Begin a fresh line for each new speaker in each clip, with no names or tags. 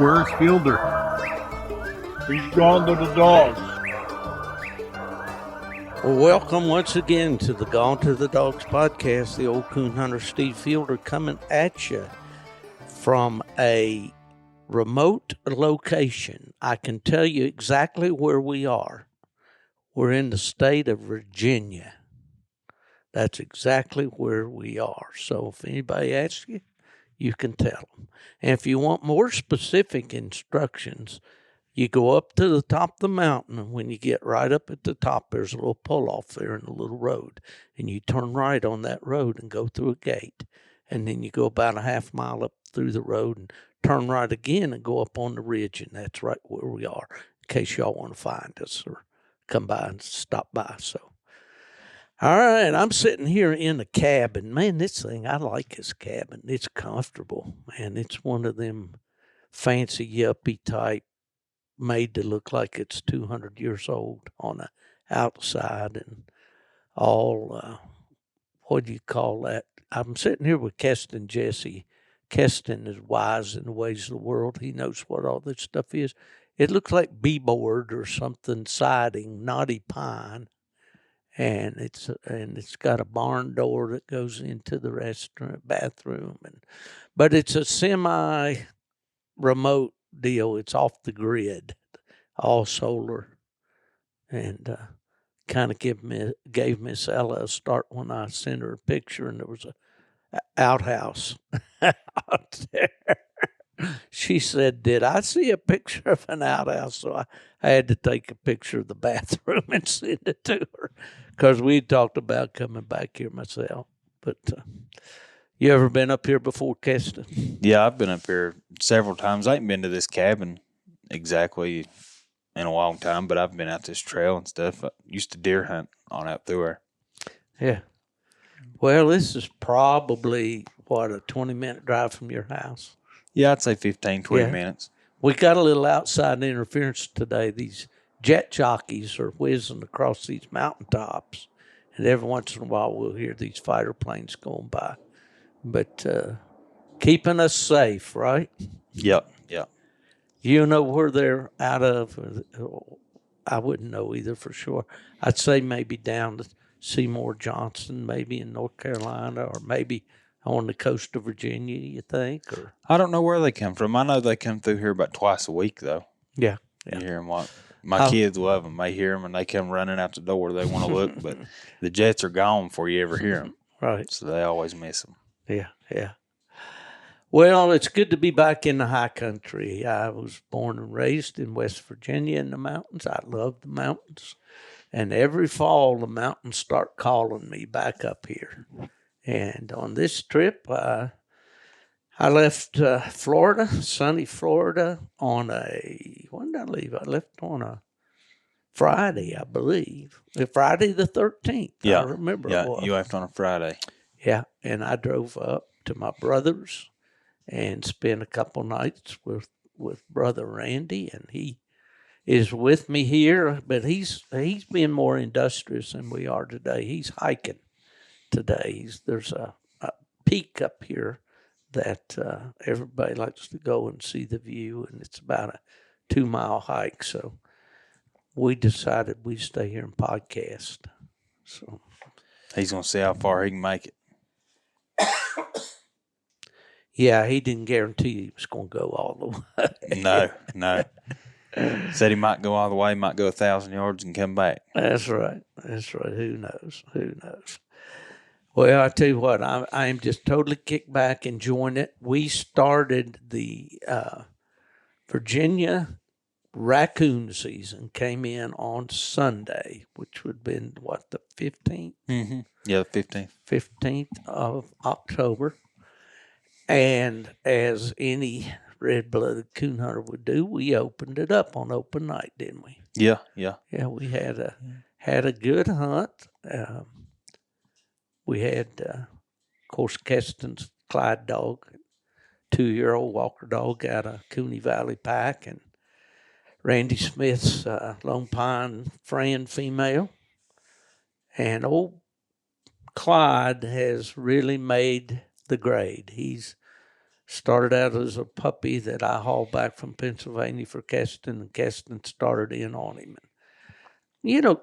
Where's Fielder? He's gone to the dogs.
Well, welcome once again to the Gone to the Dogs podcast. The old coon hunter Steve Fielder coming at you from a remote location. I can tell you exactly where we are. We're in the state of Virginia. That's exactly where we are. So if anybody asks you, you can tell them. And if you want more specific instructions, you go up to the top of the mountain, and when you get right up at the top, there's a little pull-off there in the little road. And you turn right on that road and go through a gate. And then you go about a half mile up through the road and turn right again and go up on the ridge. And that's right where we are, in case y'all want to find us or come by and stop by. So, all right, I'm sitting here in a cabin. Man, this thing, I like this cabin. It's comfortable, man. It's one of them fancy yuppie type, made to look like it's 200 years old on the outside and all, what do you call that? I'm sitting here with Keston Jesse. Keston is wise in the ways of the world. He knows what all this stuff is. It looks like B-board or something siding, knotty pine. And it's got a barn door that goes into the restaurant, bathroom. But it's a semi-remote deal. It's off the grid, all solar, and kind of gave Miss Ella a start when I sent her a picture, and there was a outhouse out there. She said, "Did I see a picture of an outhouse?" So I had to take a picture of the bathroom and send it to her, because we talked about coming back here myself. But you ever been up here before, Keston?
Yeah, I've been up here several times. I ain't been to this cabin exactly in a long time, but I've been out this trail and stuff. I used to deer hunt on out through there.
Yeah. Well, this is probably, a 20-minute drive from your house?
Yeah, I'd say 15, 20 minutes.
We got a little outside interference today. These jet jockeys are whizzing across these mountaintops, and every once in a while we'll hear these fighter planes going by. But keeping us safe, right?
Yep.
You know where they're out of? I wouldn't know either for sure. I'd say maybe down to Seymour Johnson, maybe in North Carolina, or maybe on the coast of Virginia, you think? Or
I don't know where they come from. I know they come through here about twice a week, though.
Yeah.
You hear them. My kids love them. They hear them, and they come running out the door. They want to look, but the jets are gone before you ever hear them.
Right.
So they always miss them.
Yeah. Well, it's good to be back in the high country. I was born and raised in West Virginia in the mountains. I love the mountains. And every fall, the mountains start calling me back up here. And on this trip, I left Florida, sunny Florida, on when did I leave? I left on a Friday, I believe. Friday the 13th,
Yeah.
I remember.
Yeah,
it was.
you left on a Friday.
Yeah, and I drove up to my brother's and spent a couple nights with Brother Randy, and he is with me here, but he's been more industrious than we are today. He's hiking today. There's a peak up here that everybody likes to go and see the view, and it's about a 2-mile hike. So we decided we'd stay here and podcast. So
He's going to see how far he can make it.
Yeah, he didn't guarantee he was going to go all the way.
No. Said he might go all the way, might go 1,000 yards and come back.
That's right. Who knows? Well, I tell you what, I am just totally kicked back, enjoying it. We started the Virginia raccoon season, came in on Sunday, which would have been, the 15th?
Mm-hmm. Yeah, the 15th.
15th of October. And as any red-blooded coon hunter would do, we opened it up on open night, didn't we?
Yeah.
Yeah, we had a good hunt. We had, of course, Keston's Clyde dog, 2-year-old Walker dog out of Cooney Valley Pack, and Randy Smith's Lone Pine Fran female. And old Clyde has really made the grade. He's Started out as a puppy that I hauled back from Pennsylvania for Keston, and Keston started in on him. And,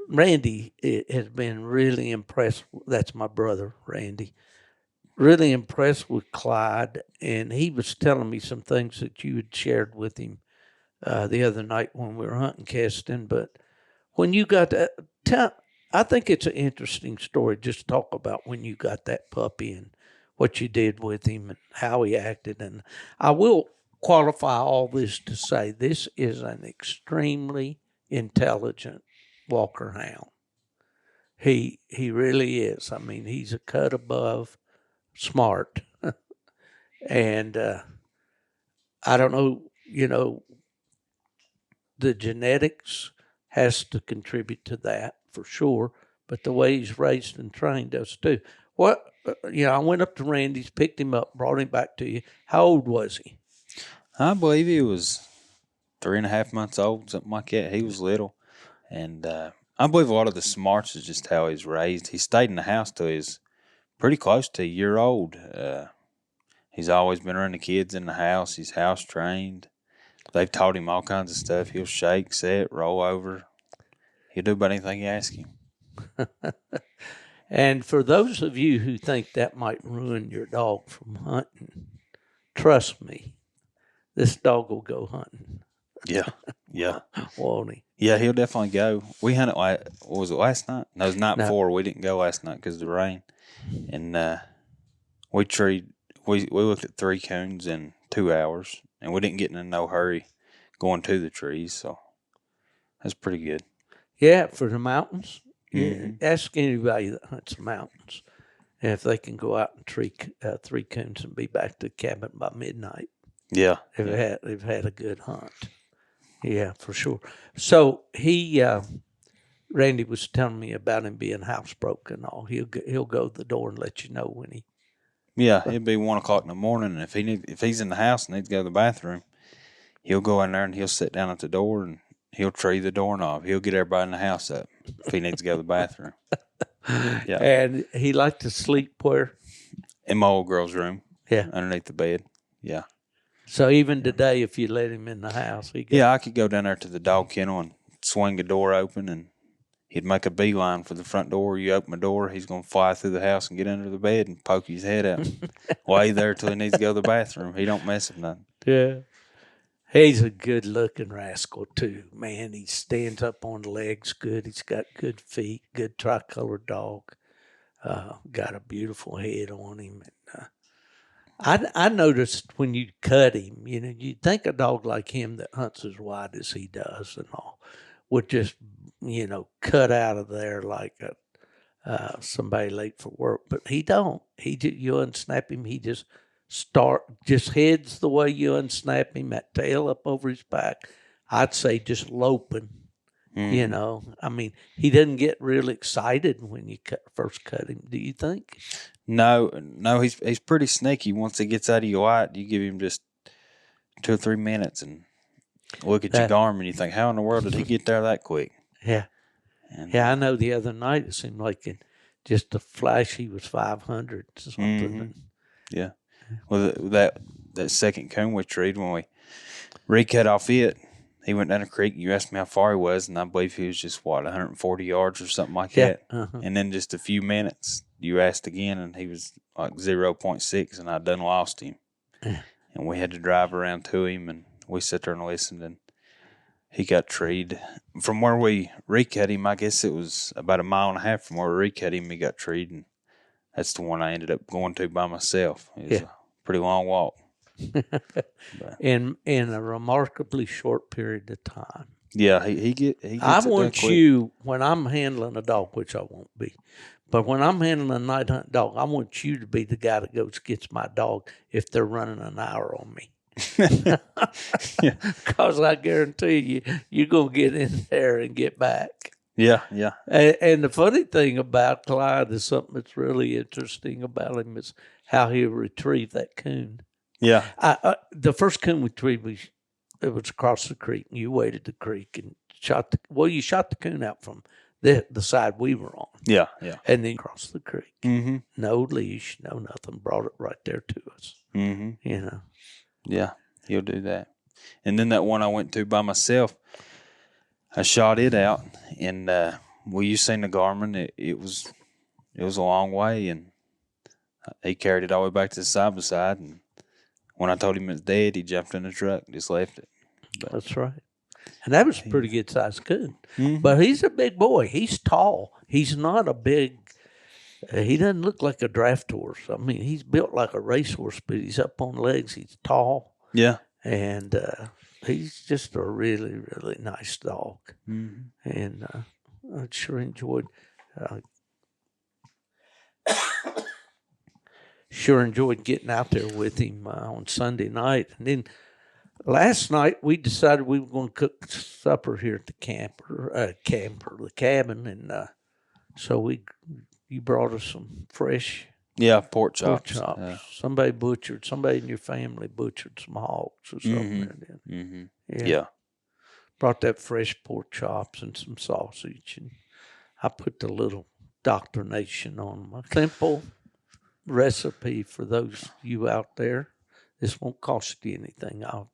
Randy has been really impressed. That's my brother, Randy. Really impressed with Clyde, and he was telling me some things that you had shared with him the other night when we were hunting Keston. But when you got that, I think it's an interesting story. Just talk about when you got that puppy and what you did with him and how he acted. And I will qualify all this to say this is an extremely intelligent Walker Hound. He really is. I mean, he's a cut above smart. And I don't know, the genetics has to contribute to that for sure, but the way he's raised and trained does too. I went up to Randy's, picked him up, brought him back to you. How old was he?
I believe he was 3.5 months old, something like that. He was little. And I believe a lot of the smarts is just how he's raised. He stayed in the house till he's pretty close to a year old. He's always been around the kids in the house. He's house trained. They've taught him all kinds of stuff. He'll shake, sit, roll over. He'll do about anything you ask him.
And for those of you who think that might ruin your dog from hunting, trust me, this dog will go hunting.
Yeah.
Won't he?
Yeah, he'll definitely go. We hunted, what was it, last night? No, it was the night before. We didn't go last night because of the rain. And we looked at 3 coons in 2 hours, and we didn't get in no hurry going to the trees, so that's pretty good.
Yeah, for the mountains.
Mm-hmm.
Ask anybody that hunts the mountains if they can go out and tree 3 coons and be back to the cabin by midnight.
Yeah.
They've had a good hunt. Yeah, for sure. So Randy was telling me about him being housebroken and all. He'll go to the door and let you know when he.
Yeah, it'd be 1 o'clock in the morning, and if he's in the house and needs to go to the bathroom, he'll go in there and he'll sit down at the door and he'll tree the doorknob. He'll get everybody in the house up if he needs to go to the bathroom. Yeah.
And he liked to sleep where?
In my old girl's room.
Yeah.
Underneath the bed. Yeah.
So even today, if you let him in the house,
I could go down there to the dog kennel and swing the door open, and he'd make a beeline for the front door. You open the door, he's going to fly through the house and get under the bed and poke his head out. Lay there till he needs to go to the bathroom. He don't mess with nothing.
Yeah. He's a good-looking rascal, too. Man, he stands up on the legs good. He's got good feet, good tricolored dog. Got a beautiful head on him. And I noticed when you cut him, you'd think a dog like him that hunts as wide as he does and all would just, cut out of there like somebody late for work. But he don't. You unsnap him, he just heads the way you unsnap him, that tail up over his back. I'd say just loping.
Mm-hmm.
I mean, he doesn't get real excited when you first cut him. Do you think?
No, he's pretty sneaky. Once he gets out of your light, you give him just 2 or 3 minutes and look at your arm and you think, how in the world did he get there that quick?
Yeah. I know the other night it seemed like in just a flash he was 500 or something.
Mm-hmm. Yeah. Well, that second coon we treed, when we recut off it, he went down the creek. You asked me how far he was, and I believe he was just, 140 yards or something like that.
Uh-huh.
And then just a few minutes, you asked again, and he was like 0.6, and I done lost him. And we had to drive around to him, and we sat there and listened, and he got treed. From where we recut him, I guess it was about 1.5 miles from where we recut him, he got treed, and that's the one I ended up going to by myself. It was a pretty long walk.
in a remarkably short period of time.
Yeah, he gets
I
it
want
done quick.
you, when I'm handling a dog, which I won't be, but when I'm handling a night hunt dog, I want you to be the guy that gets my dog if they're running an hour on me. Because I guarantee you're going to get in there and get back.
Yeah.
And the funny thing about Clyde is something that's really interesting about him is how he'll retrieve that coon.
Yeah.
The first coon we retrieved, it was across the creek, and you waded the creek and you shot the coon out from the side we were on.
Yeah, yeah.
And then across the creek.
Mm-hmm.
No leash, no nothing. Brought it right there to us.
Mm-hmm.
You know.
Yeah, he'll do that. And then that one I went to by myself, I shot it out, and you seen the Garmin? It was a long way, and he carried it all the way back to the side by side. And when I told him it was dead, he jumped in the truck, and just left it. But,
that's right. And that was a pretty good sized coon.
mm-hmm.
But he's a big boy. He's tall. He's not a big. He doesn't look like a draft horse. I mean, he's built like a racehorse, but he's up on legs. He's tall.
Yeah.
And he's just a really, really nice dog.
Mm-hmm.
And I sure enjoyed getting out there with him on Sunday night. And then last night we decided we were going to cook supper here at the the cabin. And so you brought us some fresh
pork chops.
Somebody in your family butchered some hogs or something.
Mm-hmm. Yeah.
Brought that fresh pork chops and some sausage, and I put the little doctrination on them. A simple recipe for those you out there. This won't cost you anything. I'll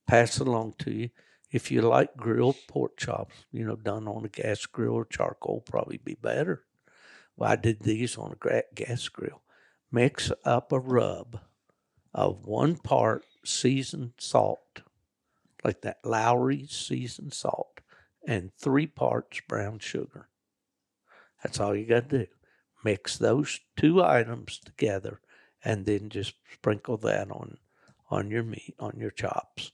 pass it along to you. If you like grilled pork chops, done on a gas grill or charcoal, probably be better. Well, I did these on a gas grill. Mix up a rub of 1 part seasoned salt, like that Lowry's seasoned salt, and 3 parts brown sugar. That's all you got to do. Mix those 2 items together, and then just sprinkle that on your meat, on your chops.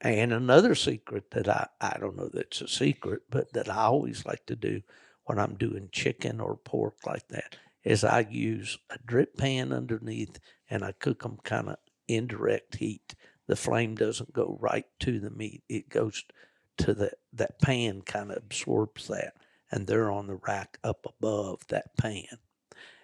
And another secret that I don't know that's a secret, but that I always like to do when I'm doing chicken or pork like that, is I use a drip pan underneath and I cook them kind of indirect heat. The flame doesn't go right to the meat. It goes to that pan, kind of absorbs that, and they're on the rack up above that pan.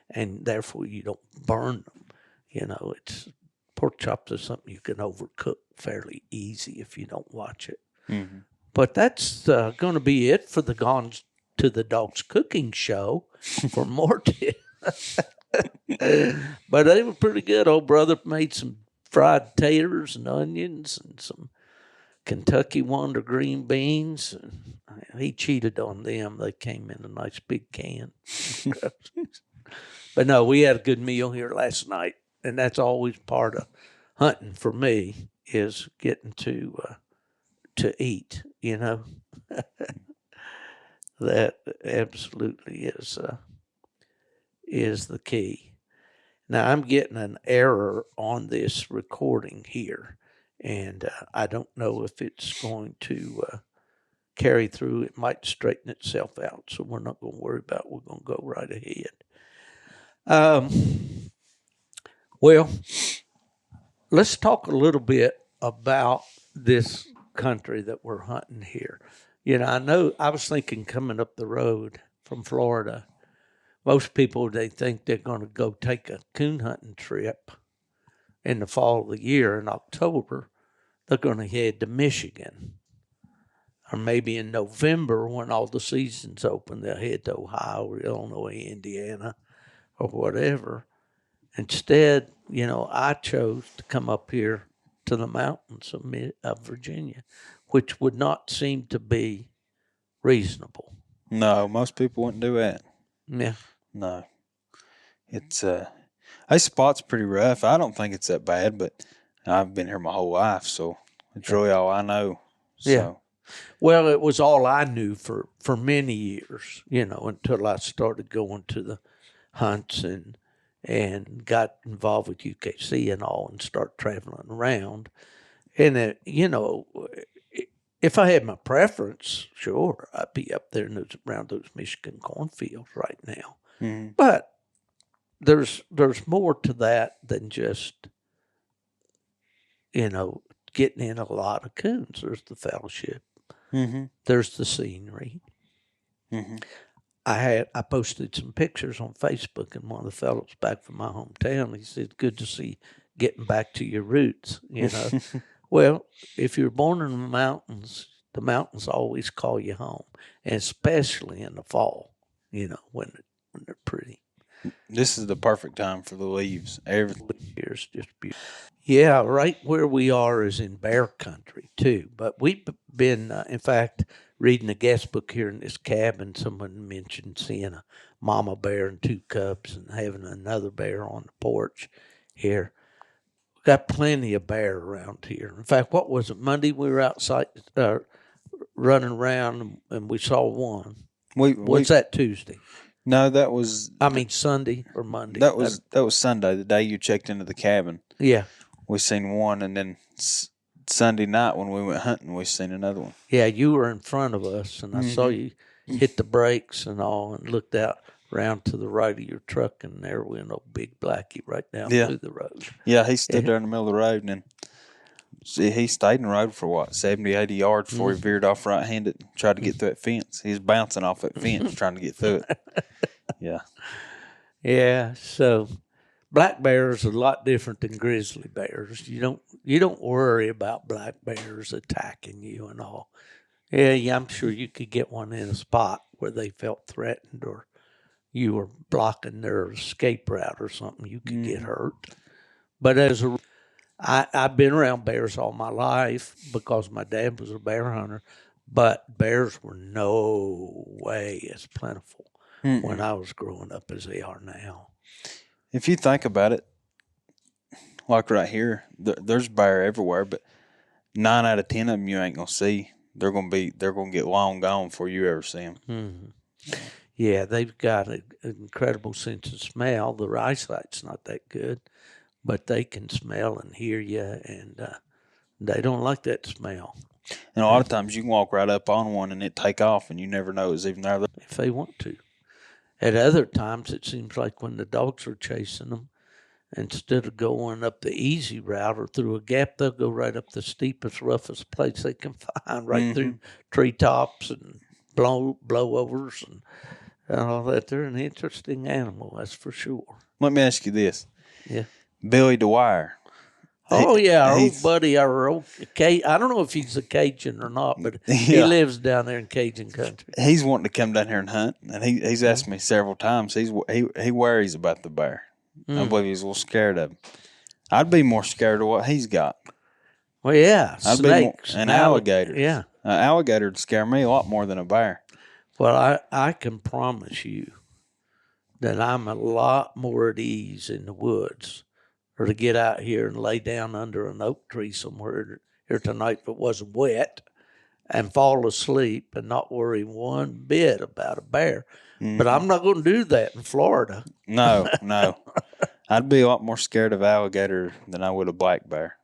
And therefore you don't burn them. It's pork chops is something you can overcook fairly easy if you don't watch it.
Mm-hmm.
But that's going to be it for the Gone to the Dogs cooking show for more tips. But they were pretty good. Old brother made some fried taters and onions and some Kentucky Wonder green beans. And he cheated on them. They came in a nice big can. But no, we had a good meal here last night. And that's always part of hunting for me, is getting to eat, That absolutely is the key. Now, I'm getting an error on this recording here, and I don't know if it's going to carry through. It might straighten itself out, so we're not going to worry about it. We're going to go right ahead. Well, let's talk a little bit about this country that we're hunting here. I know I was thinking coming up the road from Florida, most people, they think they're going to go take a coon hunting trip in the fall of the year. In October, they're going to head to Michigan. Or maybe in November, when all the seasons open, they'll head to Ohio or Illinois, Indiana, or whatever. Instead, I chose to come up here to the mountains of Virginia, which would not seem to be reasonable.
No, most people wouldn't do that.
Yeah.
No. It's this spot's pretty rough. I don't think it's that bad, but I've been here my whole life, so it's really all I know. So.
Yeah. Well, it was all I knew for many years, until I started going to the hunts and got involved with UKC and all, and start traveling around. And, if I had my preference, sure, I'd be up there around those Michigan cornfields right now.
Mm-hmm.
But there's more to that than just, getting in a lot of coons. There's the fellowship.
Mm-hmm.
There's the scenery.
Mm-hmm.
I posted some pictures on Facebook, and one of the fellows back from my hometown, he said, "Good to see getting back to your roots." Well, if you're born in the mountains, the mountains always call you home, and especially in the fall, when they're pretty.
This is the perfect time for the leaves.
Here's just beautiful. Yeah, right where we are is in bear country too. But we've been, in fact, reading a guest book here in this cabin. Someone mentioned seeing a mama bear and 2 cubs and having another bear on the porch here. We've got plenty of bear around here. In fact, what was it? Monday we were outside running around and we saw one. What's that, Tuesday?
No, that was.
Sunday or Monday.
That was Sunday, the day you checked into the cabin.
Yeah.
We seen one, and then Sunday night when we went hunting, we seen another one.
Yeah, you were in front of us, and I saw you hit the brakes and all, and looked out around to the right of your truck, and there went a big blackie right down through the road.
Yeah, he stood there in the middle of the road, and then he stayed in the road for 70, 80 yards before he veered off right-handed and tried to get through that fence. He was bouncing off that fence trying to get through it. Yeah.
Yeah, so black bears are a lot different than grizzly bears. You don't worry about black bears attacking you and all. Yeah, I'm sure you could get one in a spot where they felt threatened or you were blocking their escape route or something. You could get hurt. But I've been around bears all my life because my dad was a bear hunter, but bears were no way as plentiful when I was growing up as they are now.
If you think about it, like right here, there's bear everywhere, but 9 out of 10 of them you ain't gonna see. They're gonna get long gone before you ever see them.
Mm-hmm. Yeah, they've got an incredible sense of smell. Their eyesight's not that good, but they can smell and hear you, and they don't like that smell.
And a lot of times you can walk right up on one and it take off, and you never know it's even there.
If they want to. At other times, it seems like when the dogs are chasing them, instead of going up the easy route or through a gap, they'll go right up the steepest, roughest place they can find, right through treetops and blowovers and all that. They're an interesting animal, that's for sure.
Let me ask you this.
Yeah.
Billy Dwyer.
Our old buddy, our old I don't know if he's a Cajun or not, but he lives down there in Cajun country.
He's wanting to come down here and hunt, and he's asked me several times. He worries about the bear. I believe he's a little scared of him. I'd be more scared of what he's got.
Well, yeah,
I'd
snakes.
be more, and alligators.
Yeah.
An alligator would scare me a lot more than a bear.
Well, I can promise you that I'm a lot more at ease in the woods or to get out here and lay down under an oak tree somewhere here tonight if it wasn't wet and fall asleep and not worry one bit about a bear. But I'm not going to do that in Florida.
No. I'd be a lot more scared of alligator than I would a black bear.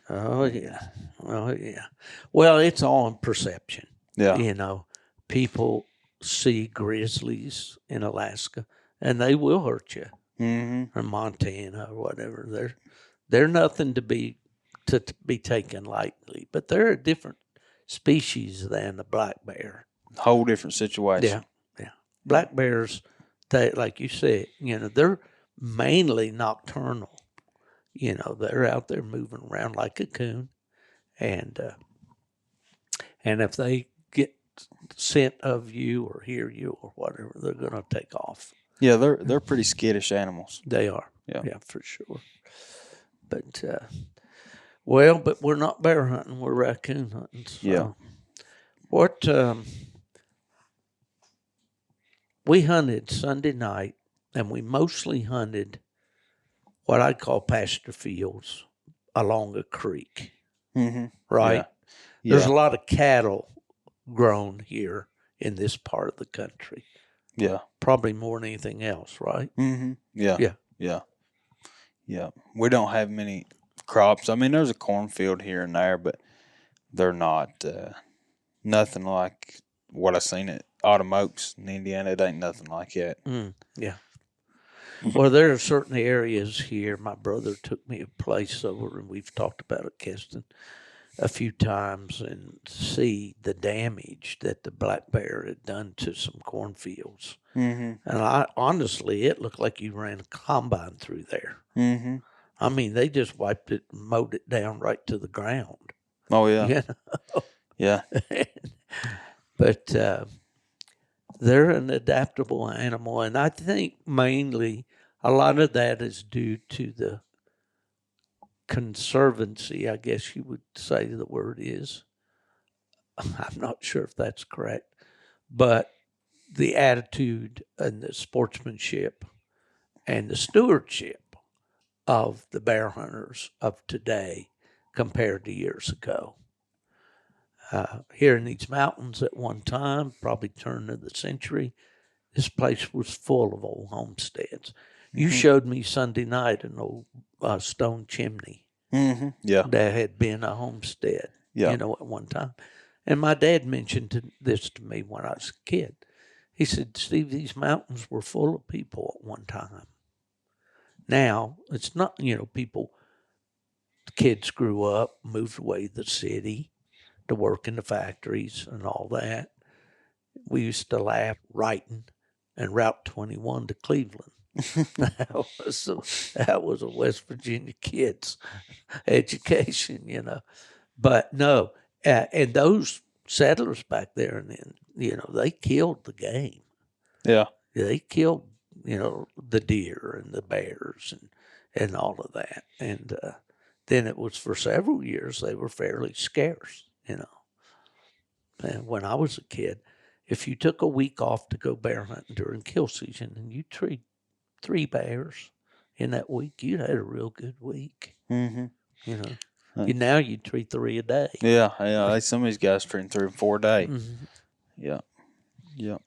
Oh, yeah. Well, it's all in perception.
Yeah.
People see grizzlies in Alaska, and they will hurt you. Or Montana or whatever. They're nothing to be taken lightly, but they're a different species than the black bear.
Whole different situation.
Yeah. Black bears, like you said, they're mainly nocturnal. They're out there moving around like a coon, and if they get scent of you or hear you or whatever, they're going to take off.
Yeah, they're pretty skittish animals.
They are.
Yeah,
for sure. But but we're not bear hunting; we're raccoon hunting. So.
Yeah.
What we hunted Sunday night, and we mostly hunted what I call pasture fields along a creek. Right. Yeah. There's a lot of cattle grown here in this part of the country.
Yeah.
Probably more than anything else, right?
Yeah. We don't have many crops. I mean, there's a cornfield here and there, but they're not nothing like what I seen at Autumn Oaks in Indiana. It ain't nothing like that.
Yeah. Well, there are certain areas here. My brother took me a place over, and we've talked about it, Keston, a few times, and see the damage that the black bear had done to some cornfields. And honestly, it looked like you ran a combine through there. I mean, they just wiped it and mowed it down right to the ground.
Oh, yeah. Yeah.
But they're an adaptable animal, and I think mainly a lot of that is due to the conservancy, I guess you would say the word is. I'm not sure if that's correct, but the attitude and the sportsmanship and the stewardship of the bear hunters of today compared to years ago. Here in these mountains at one time, probably turn of the century, this place was full of old homesteads. You showed me Sunday night an old stone chimney
Yeah.
that had been a homestead,
Yeah.
at one time. And my dad mentioned this to me when I was a kid. He said, Steve, these mountains were full of people at one time. Now, it's not, people, kids grew up, moved away to the city to work in the factories and all that. We used to laugh writing and Route 21 to Cleveland. that was a West Virginia kid's education. But no, and those settlers back there, and then they killed the game.
Yeah.
They killed the deer and the bears and all of that, and then it was for several years they were fairly scarce. And when I was a kid, if you took a week off to go bear hunting during kill season and you treat 3 bears in that week, you had a real good week. Now you treat 3 a day.
Yeah. Some of these guys train 3 and 4 a day. Yeah. Yeah.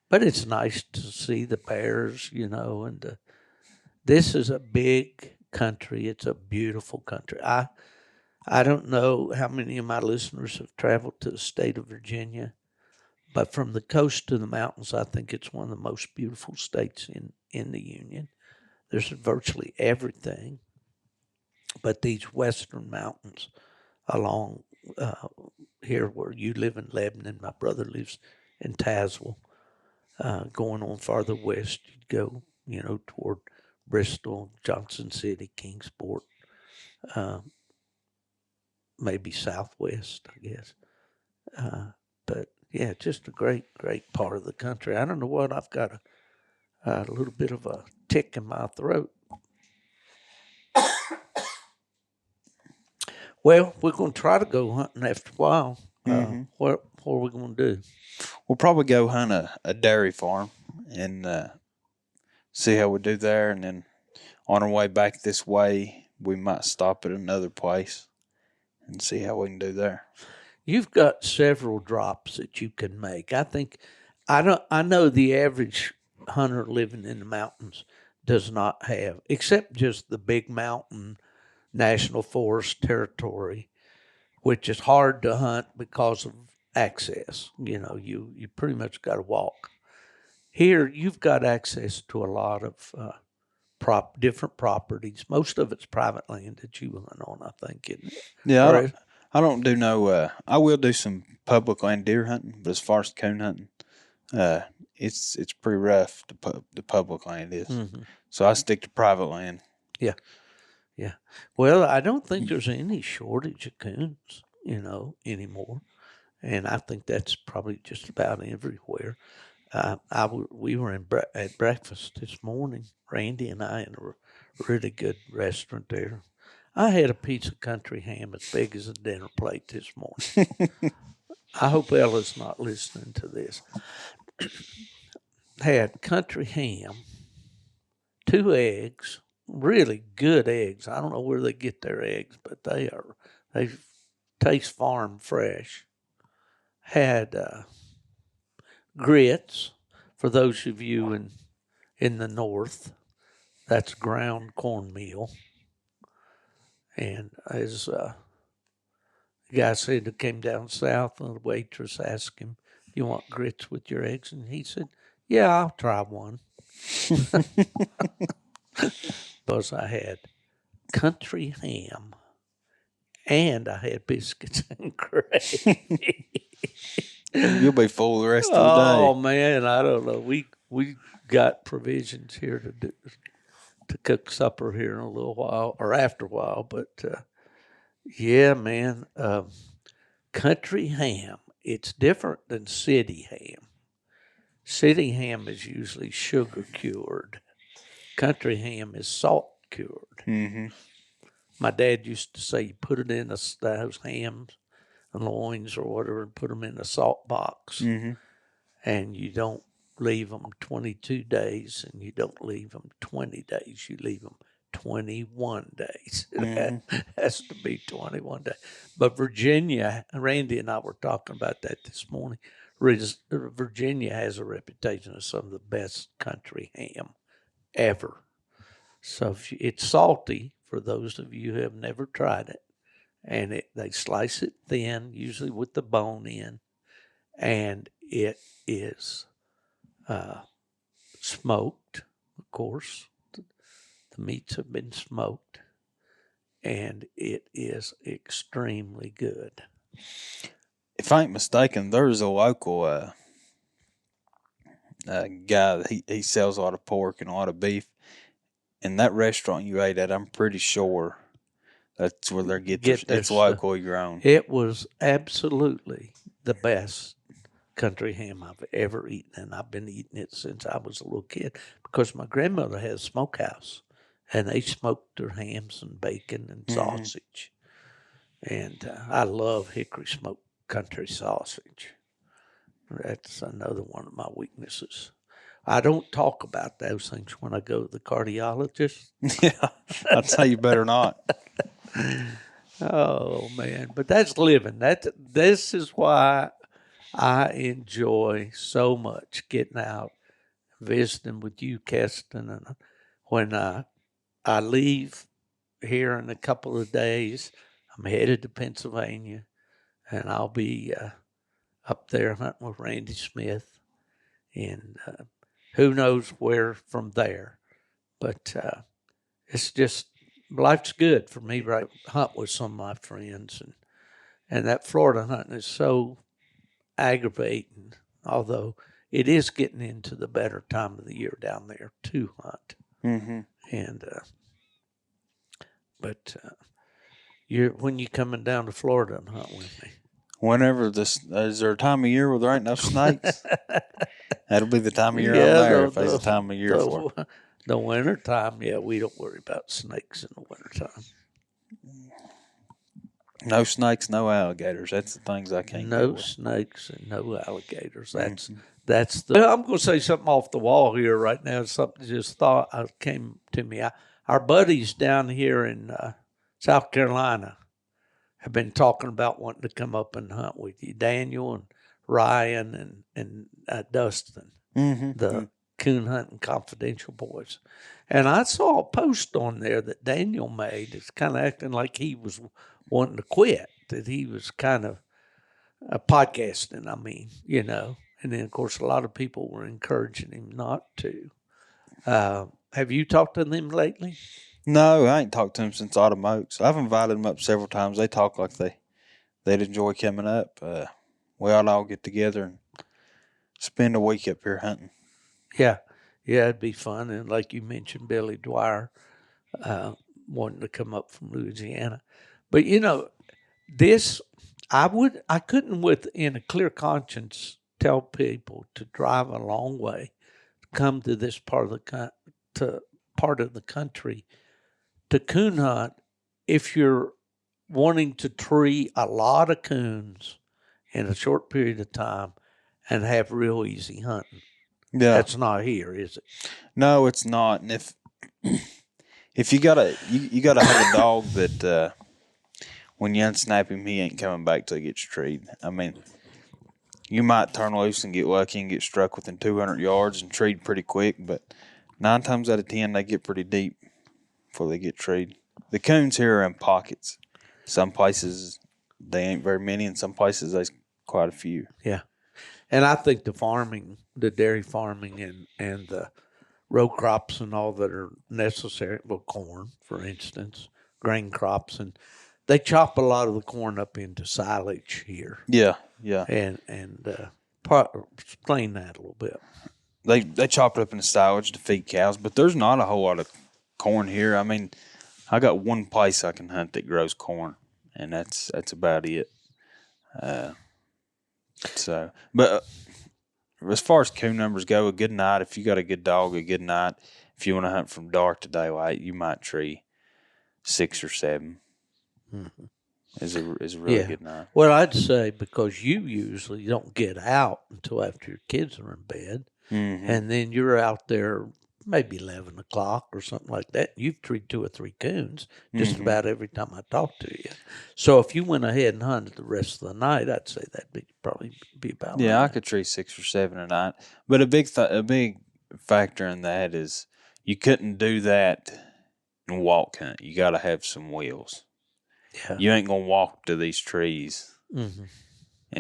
But it's nice to see the bears, and this is a big country. It's a beautiful country. I don't know how many of my listeners have traveled to the state of Virginia, but from the coast to the mountains, I think it's one of the most beautiful states in the Union. There's virtually everything, but these western mountains along here where you live in Lebanon, my brother lives in Tazewell, going on farther west, you'd go, toward Bristol, Johnson City, Kingsport, maybe southwest, I guess. But yeah, just a great, great part of the country. I don't know what, I've got a little bit of a tick in my throat. Well, we're going to try to go hunting after a while. What are we going to do?
We'll probably go hunt a dairy farm and see how we do there. And then on our way back this way, we might stop at another place and see how we can do there.
You've got several drops that you can make. I know the average hunter living in the mountains does not have, except just the big mountain national forest territory, which is hard to hunt because of access. You pretty much got to walk. Here, you've got access to a lot of different properties. Most of it's private land that you hunt on, I think, isn't it?
Yeah, I don't do no. I will do some public land deer hunting, but as far as coon hunting, it's pretty rough. The public land is, so I stick to private land.
Yeah. Well, I don't think there's any shortage of coons, anymore, and I think that's probably just about everywhere. We were at breakfast this morning, Randy and I, in a really good restaurant there. I had a piece of country ham as big as a dinner plate this morning. I hope Ella's not listening to this. Had country ham, 2 eggs, really good eggs. I don't know where they get their eggs, but they taste farm fresh. Had grits, for those of you in the north. That's ground cornmeal. And as the guy said that came down south, and the waitress asked him, "You want grits with your eggs?" And he said, "Yeah, I'll try one." Because I had country ham and I had biscuits and gravy.
You'll be full the rest of the day.
Oh man, I don't know. We got provisions here to cook supper here in a little while or after a while, but yeah, man. Country ham, it's different than city ham. City ham is usually sugar cured. Country ham is salt cured.
Mm-hmm.
My dad used to say you put it in those hams and loins or whatever and put them in a salt box.
Mm-hmm.
And you don't leave them 22 days and you don't leave them 20 days. You leave them 21 days. It has to be 21 days. But Virginia, Randy and I were talking about that this morning. Virginia has a reputation of some of the best country ham ever. So it's salty for those of you who have never tried it. And they slice it thin, usually with the bone in, and it is smoked, of course. The meats have been smoked, and it is extremely good.
If I ain't mistaken, there's a local guy, he sells a lot of pork and a lot of beef. In that restaurant you ate at, I'm pretty sure that's where they get their it's locally grown.
It was absolutely the best country ham I've ever eaten, and I've been eating it since I was a little kid because my grandmother had a smokehouse, and they smoked their hams and bacon and sausage. And I love hickory smoked country sausage. That's another one of my weaknesses. I don't talk about those things when I go to the cardiologist.
Yeah, I'd say you better not.
Oh, man. But that's living. This is why I enjoy so much getting out, visiting with you, Keston. And when I leave here in a couple of days, I'm headed to Pennsylvania, and I'll be up there hunting with Randy Smith. And who knows where from there. But it's just, life's good for me, right? Hunt with some of my friends. And that Florida hunting is so aggravating, although it is getting into the better time of the year down there to hunt.
Mm-hmm.
And but when you coming down to Florida and hunt with me?
Whenever is there a time of year where there ain't no snakes? That'll be the time of year I'm there. If there's a time of year for it.
The winter time, yeah, we don't worry about snakes in the winter time.
No snakes, no alligators. That's the things I can't.
No snakes and no alligators. That's the. I'm going to say something off the wall here right now. Something just came to me. Our buddies down here in South Carolina have been talking about wanting to come up and hunt with you, Daniel and Ryan and Dustin, the Coon Hunting Confidential boys. And I saw a post on there that Daniel made. It's kind of acting like he was wanting to quit, that he was kind of podcasting, And then, of course, a lot of people were encouraging him not to. Have you talked to them lately?
No, I ain't talked to them since Autumn Oaks. I've invited them up several times. They talk like they'd enjoy coming up. We ought to all get together and spend a week up here hunting.
Yeah, it'd be fun. And like you mentioned, Billy Dwyer wanting to come up from Louisiana. But, I couldn't within a clear conscience tell people to drive a long way to come to this part of the country to coon hunt if you're wanting to tree a lot of coons in a short period of time and have real easy hunting.
Yeah,
that's not here, is it?
No, it's not. And if you gotta have a dog that when you unsnap him, he ain't coming back till he gets treed. I mean, you might turn loose and get lucky and get struck within 200 yards and treed pretty quick, but 9 times out of 10 they get pretty deep before they get treed. The coons here are in pockets. Some places they ain't very many, and some places there's quite a few.
Yeah, and I think the dairy farming and the row crops and all that are necessary, well, corn, for instance, grain crops, and they chop a lot of the corn up into silage here.
Yeah.
And explain that a little bit.
They chop it up into silage to feed cows, but there's not a whole lot of corn here. I mean, I got one place I can hunt that grows corn, and that's about it. But as far as coon numbers go, a good night, if you got a good dog, a good night, if you want to hunt from dark to daylight, you might tree 6 or 7.
Mm-hmm.
Is a really good night.
Well, I'd say because you usually don't get out until after your kids are in bed, and then you're out there maybe 11 o'clock or something like that. You've treed 2 or 3 coons just about every time I talk to you. So if you went ahead and hunted the rest of the night, I'd say that'd probably be about right.
I could tree 6 or 7 a night. But a big factor in that is you couldn't do that and walk hunt. You got to have some wheels.
Yeah.
You ain't going to walk to these trees and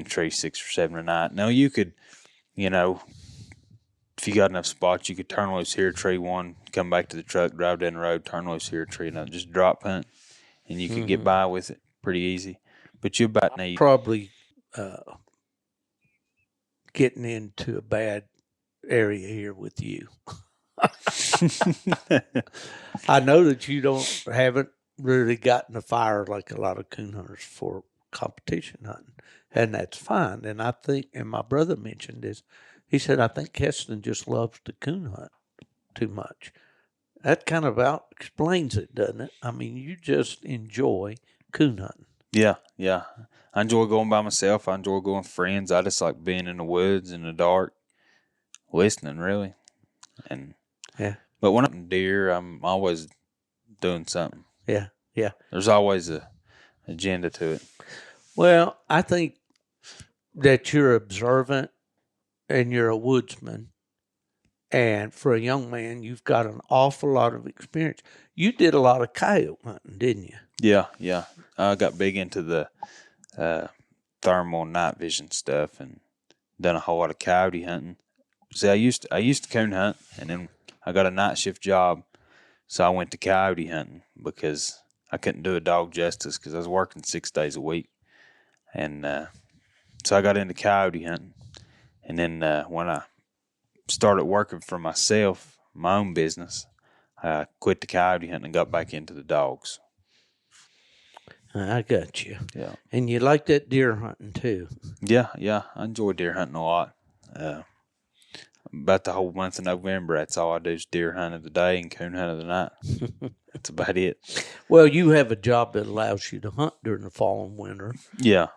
tree 6 or 7 a night. No, you could, if you got enough spots, you could turn loose here, tree one, come back to the truck, drive down the road, turn loose here, tree another. Just drop hunt, and you could get by with it pretty easy. But you about need
probably getting into a bad area here with you. I know that you haven't really gotten a fire like a lot of coon hunters for competition hunting, and that's fine. And I think, and my brother mentioned this, he said, I think Keston just loves to coon hunt too much. That kind of explains it, doesn't it? I mean, you just enjoy coon hunting.
Yeah. I enjoy going by myself. I enjoy going with friends. I just like being in the woods in the dark, listening, really. And but when I'm deer, I'm always doing something.
Yeah.
There's always a agenda to it.
Well, I think that you're observant and you're a woodsman. And for a young man, you've got an awful lot of experience. You did a lot of coyote hunting, didn't you?
Yeah. I got big into the thermal night vision stuff and done a whole lot of coyote hunting. See, I used to coon hunt, and then I got a night shift job, so I went to coyote hunting because I couldn't do a dog justice because I was working 6 days a week. And so I got into coyote hunting. And then when I started working for myself, my own business, I quit the coyote hunting and got back into the dogs.
I got you.
Yeah.
And you like that deer hunting too.
Yeah. I enjoy deer hunting a lot. About the whole month of November, that's all I do is deer hunt of the day and coon hunt of the night. That's about it.
Well, you have a job that allows you to hunt during the fall and winter.
Yeah.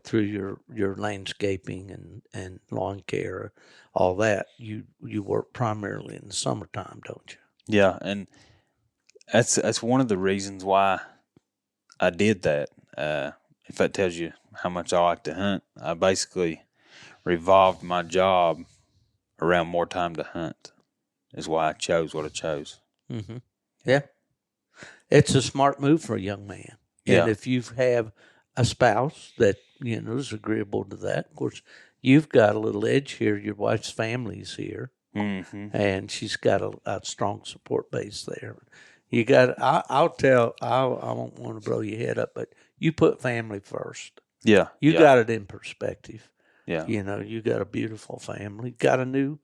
Through your landscaping and lawn care, all that. You work primarily in the summertime, don't you?
Yeah, and that's one of the reasons why I did that. If that tells you how much I like to hunt, I basically revolved my job around more time to hunt. Is why I chose what I chose.
Mm-hmm. Yeah. It's a smart move for a young man. And if you have a spouse that, is agreeable to that, of course, you've got a little edge here. Your wife's family's here.
Mm-hmm.
And she's got a strong support base there. You got, I won't want to blow your head up, but you put family first.
Yeah.
You got it in perspective.
Yeah.
You got a beautiful family. Got a new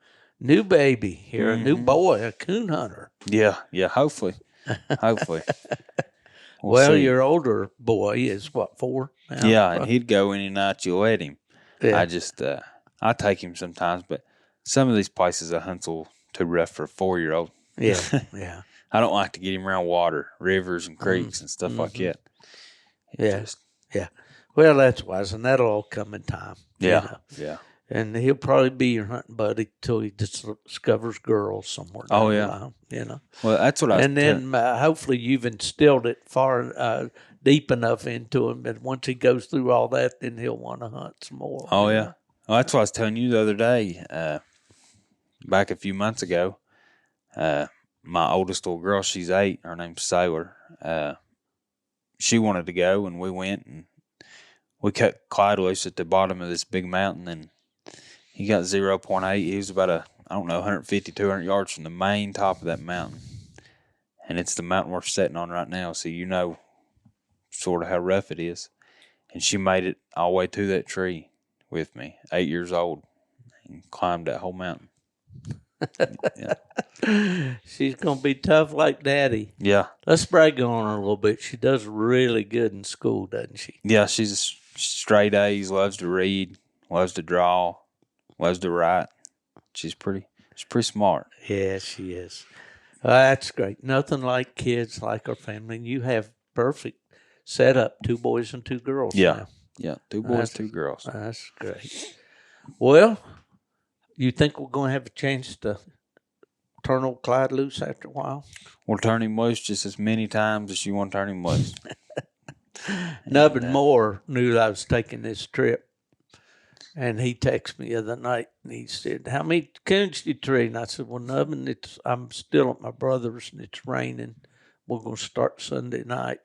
baby here, a new boy, a coon hunter.
Yeah. Hopefully.
Well,
see.
your older boy is what, 4 now?
Yeah, and he'd go any night you let him.
Yeah.
I just, I take him sometimes, but some of these places I hunt's a little too rough for a 4-year-old.
Yeah.
I don't like to get him around water, rivers and creeks and stuff like that.
Yeah. Well, that's wise, and that'll all come in time.
Yeah.
And he'll probably be your hunting buddy till he discovers girls somewhere.
Oh, yeah.
The line,
Well, that's what I was
And then hopefully you've instilled it far deep enough into him that once he goes through all that, then he'll want to hunt some more.
Oh, yeah. Well, that's what I was telling you the other day. Back a few months ago, my oldest little girl, she's 8. Her name's Sailor. She wanted to go, and we went, and we cut Clyde loose at the bottom of this big mountain, and he got 0.8. He was about 150, 200 yards from the main top of that mountain. And it's the mountain we're sitting on right now, so you know sort of how rough it is. And she made it all the way to that tree with me, 8 years old, and climbed that whole mountain. Yeah.
She's going to be tough like Daddy.
Yeah.
Let's brag on her a little bit. She does really good in school, doesn't she?
Yeah, she's straight A's, loves to read, loves to draw, loves to write. She's pretty smart.
Yeah, she is. That's great. Nothing like kids, like our family. You have perfect setup, 2 boys and 2 girls now.
Yeah, 2 boys,
That's-
2 girls.
That's great. Well, you think we're going to have a chance to turn old Clyde loose after a while?
We'll turn him loose just as many times as you want to turn him loose.
Nubbin Moore knew that I was taking this trip, and he texted me the other night, and he said, "How many coons did you tree?" And I said, "Well, Nubbin, I'm still at my brother's, and it's raining. We're going to start Sunday night."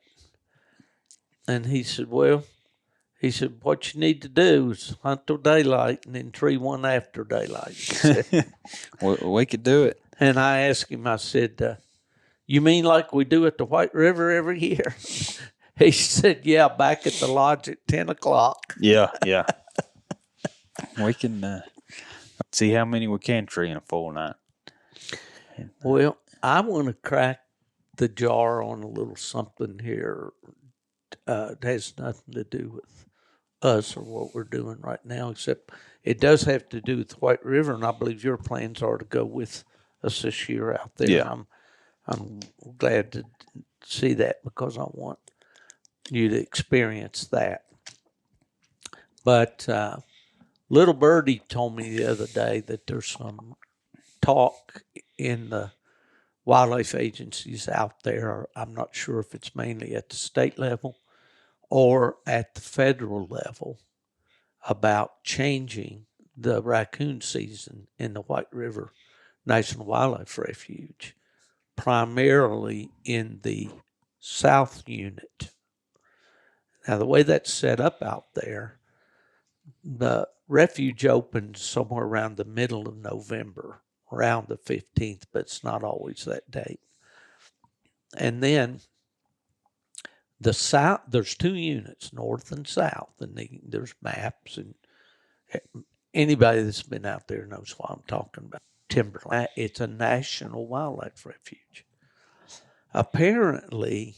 And he said, "Well," he said, "what you need to do is hunt till daylight and then tree one after daylight." He said.
we could do it.
And I asked him, I said, "You mean like we do at the White River every year?" He said, "Yeah, back at the lodge at 10 o'clock.
Yeah. We can see how many we can tree in a full night.
Well, I want to crack the jar on a little something here. It has nothing to do with us or what we're doing right now, except it does have to do with the White River, and I believe your plans are to go with us this year out there.
Yeah.
I'm glad to see that because I want you to experience that. But Little Birdie told me the other day that there's some talk in the wildlife agencies out there. I'm not sure if it's mainly at the state level or at the federal level about changing the raccoon season in the White River National Wildlife Refuge, primarily in the South Unit. Now, the way that's set up out there, the refuge opens somewhere around the middle of November, around the 15th, but it's not always that date. And then the south, there's 2 units, north and south, and there's maps, and anybody that's been out there knows what I'm talking about. Timberline. It's a national wildlife refuge. Apparently,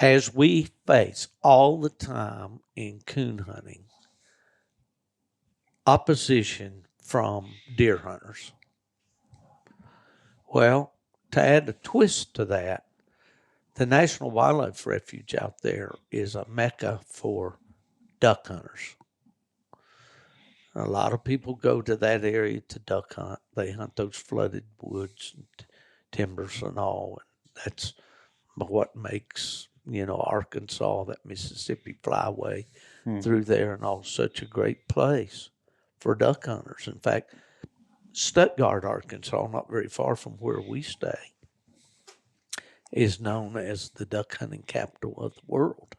as we face all the time in coon hunting, opposition from deer hunters. Well, to add a twist to that, the National Wildlife Refuge out there is a mecca for duck hunters. A lot of people go to that area to duck hunt. They hunt those flooded woods and timbers and all, and that's what makes, Arkansas, that Mississippi flyway through there and all, such a great place for duck hunters. In fact, Stuttgart, Arkansas, not very far from where we stay, is known as the duck hunting capital of the world,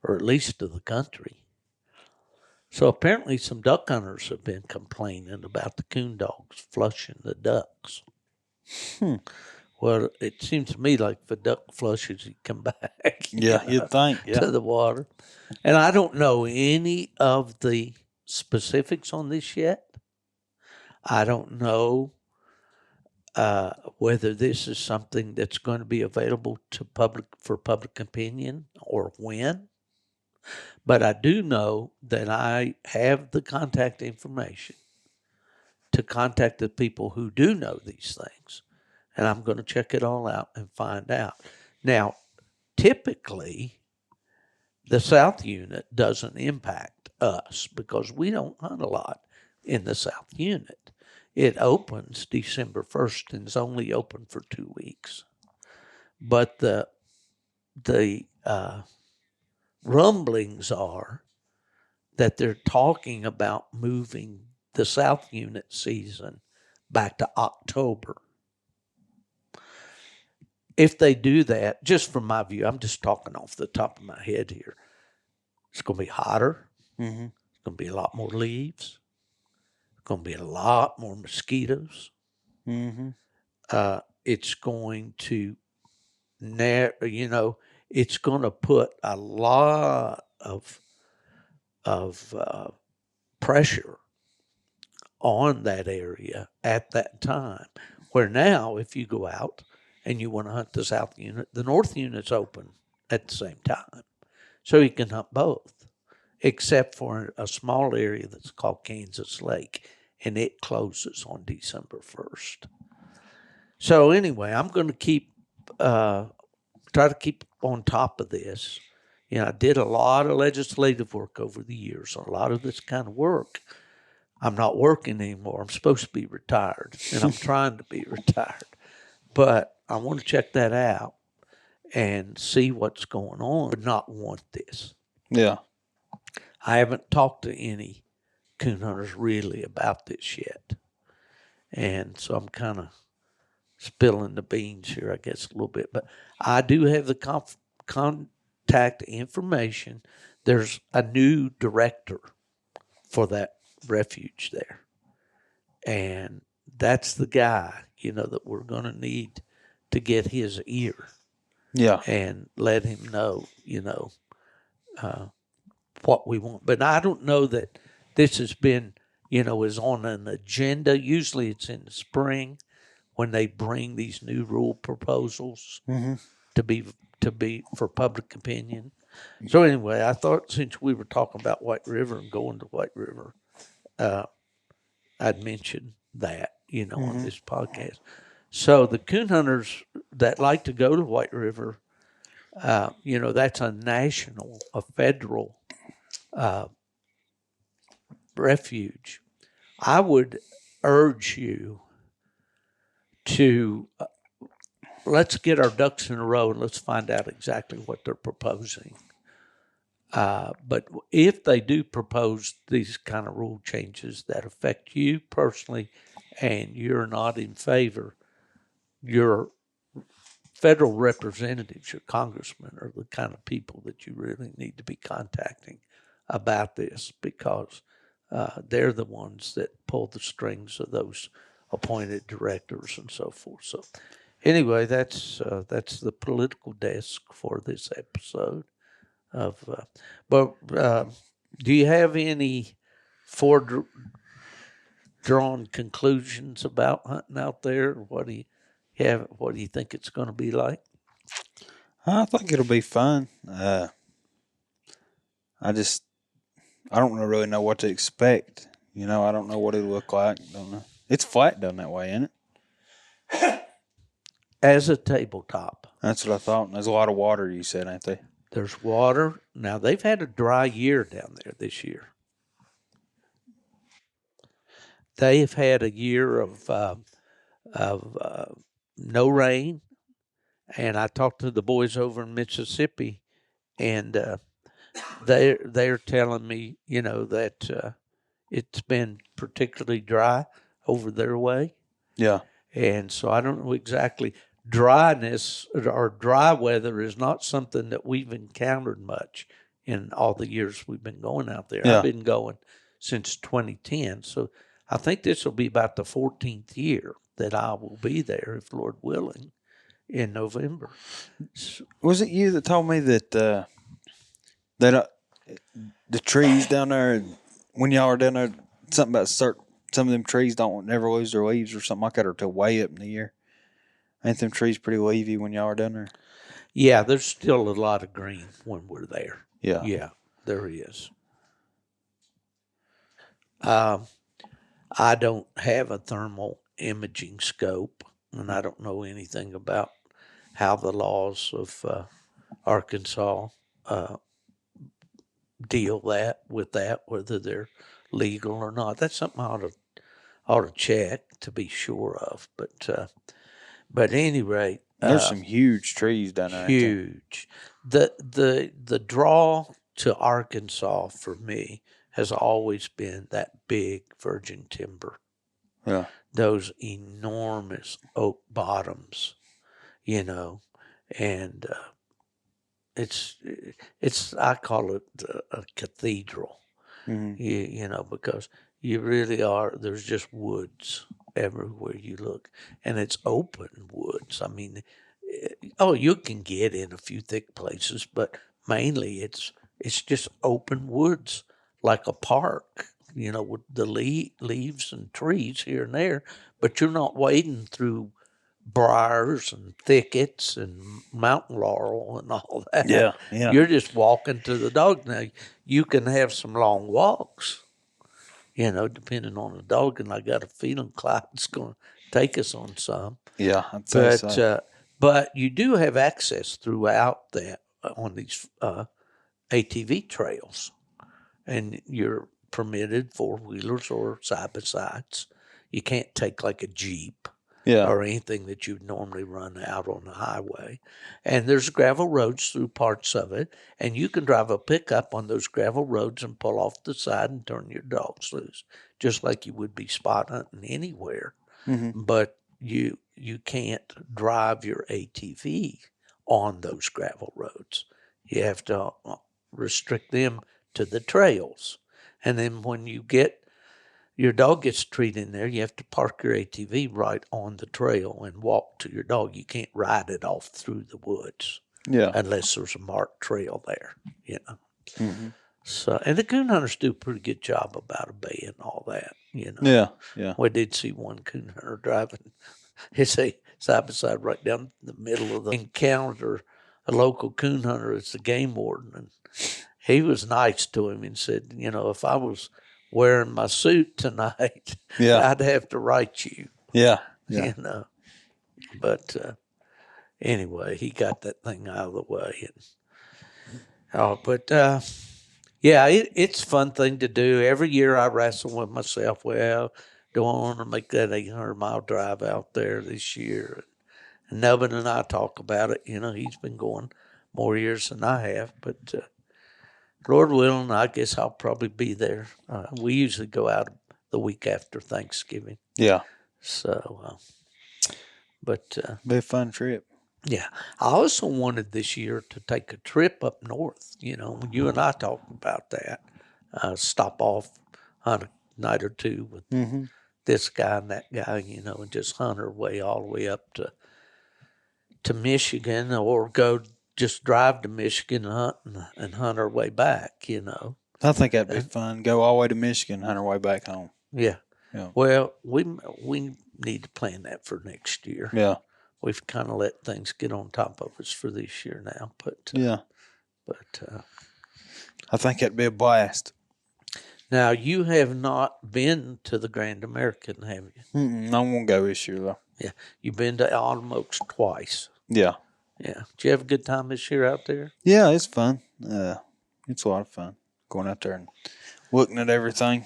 or at least of the country. So apparently some duck hunters have been complaining about the coon dogs flushing the ducks. Well, it seems to me like if a duck flushes, he'd come back.
Yeah, you'd think.
To the water. And I don't know any of the specifics on this yet. I don't know whether this is something that's going to be available to for public opinion or when. But I do know that I have the contact information to contact the people who do know these things. And I'm going to check it all out and find out. Now, typically, the South Unit doesn't impact us because we don't hunt a lot in the South Unit. It opens December 1st and is only open for 2 weeks. But the rumblings are that they're talking about moving the South Unit season back to October. If they do that, just from my view, I'm just talking off the top of my head here, it's going to be hotter.
Mm-hmm.
It's going to be a lot more leaves. It's going to be a lot more mosquitoes.
Mm-hmm.
It's going to, it's going to put a lot of pressure on that area at that time. Where now, if you go out and you want to hunt the South Unit, the North Unit's open at the same time. So he can hunt both, except for a small area that's called Kansas Lake, and it closes on December 1st. So anyway, I'm going to try to keep on top of this. I did a lot of legislative work over the years, a lot of this kind of work. I'm not working anymore. I'm supposed to be retired, and I'm trying to be retired. But I want to check that out and see what's going on. I would not want this.
Yeah.
I haven't talked to any coon hunters really about this yet. And so I'm kind of spilling the beans here, I guess, a little bit. But I do have the contact information. There's a new director for that refuge there. And that's the guy, that we're going to need to get his ear.
Yeah.
And let him know, what we want. But I don't know that this has been, is on an agenda. Usually it's in the spring when they bring these new rule proposals to be for public opinion. So anyway, I thought since we were talking about White River and going to White River, I'd mention that, on this podcast. So the coon hunters that like to go to White River, that's a federal refuge. I would urge you to let's get our ducks in a row and let's find out exactly what they're proposing. But if they do propose these kind of rule changes that affect you personally and you're not in favor, your federal representatives, your congressmen are the kind of people that you really need to be contacting about this because they're the ones that pull the strings of those appointed directors and so forth. So anyway, that's the political desk for this episode of. Do you have any foredrawn conclusions about hunting out there? What do you think it's going to be like?
I think it'll be fun. I don't really know what to expect. I don't know what it'll look like. Don't know. It's flat down that way, isn't it?
As a tabletop.
That's what I thought. There's a lot of water, you said, ain't there?
There's water. Now, they've had a dry year down there this year. They have had a year of no rain. And I talked to the boys over in Mississippi, and they're telling me, that it's been particularly dry over their way.
Yeah.
And so I don't know exactly. Dryness or dry weather is not something that we've encountered much in all the years we've been going out there.
Yeah.
I've been going since 2010. So I think this will be about the 14th year that I will be there, if Lord willing, in November.
Was it you that told me that the trees down there, when y'all are down there, something about some of them trees don't never lose their leaves or something like that, or till way up in the year? Ain't them trees pretty leafy when y'all are down there?
Yeah, there's still a lot of green when we're there.
Yeah.
Yeah, there is. I don't have a thermal imaging scope, and I don't know anything about how the laws of Arkansas deal with that, whether they're legal or not. That's something I ought to check to be sure of. But at any rate,
there's some huge trees down there.
Huge. The draw to Arkansas for me has always been that big virgin timber.
Yeah.
Those enormous oak bottoms, and it's I call it a cathedral, because you really are. There's just woods everywhere you look, and it's open woods. I mean, you can get in a few thick places, but mainly it's just open woods, like a park, with the leaves and trees here and there, but you're not wading through briars and thickets and mountain laurel and all that.
Yeah, yeah.
You're just walking to the dog. Now, you can have some long walks, depending on the dog, and I got a feeling Clyde's going to take us on some.
Yeah, I'd say so.
But you do have access throughout that on these ATV trails, and you're permitted four-wheelers or side-by-sides. You can't take like a Jeep
Yeah.
or anything that you'd normally run out on the highway. And there's gravel roads through parts of it, and you can drive a pickup on those gravel roads and pull off the side and turn your dogs loose, just like you would be spot hunting anywhere.
Mm-hmm.
But you can't drive your ATV on those gravel roads. You have to restrict them to the trails. And then when your dog gets treated in there, you have to park your ATV right on the trail and walk to your dog. You can't ride it off through the woods unless there's a marked trail there,
Mm-hmm.
So, and the coon hunters do a pretty good job about obeying all that,
Yeah.
We did see one coon hunter driving his side by side right down the middle of the encounter a local coon hunter as the game warden, and he was nice to him and said, if I was wearing my suit tonight, I'd have to write you.
Yeah.
But anyway, he got that thing out of the way. It's a fun thing to do. Every year I wrestle with myself. Well, do I want to make that 800-mile drive out there this year? And Nubbin and I talk about it. He's been going more years than I have, but Lord willing, I guess I'll probably be there. We usually go out the week after Thanksgiving.
Yeah.
So,
be a fun trip.
Yeah. I also wanted this year to take a trip up north. You and I talked about that. Stop off, hunt a night or two with this guy and that guy, and just hunt our way all the way up to Michigan, or just drive to Michigan and hunt our way back,
I think that'd be fun. Go all the way to Michigan, hunt our way back home.
Yeah.
Yeah.
Well, we need to plan that for next year.
Yeah.
We've kind of let things get on top of us for this year now, but
I think that'd be a blast.
Now, you have not been to the Grand American, have you?
I won't go this year though.
Yeah, you've been to Autumn Oaks twice.
Yeah.
Yeah. Did you have a good time this year out there?
Yeah, it's fun. It's a lot of fun going out there and looking at everything.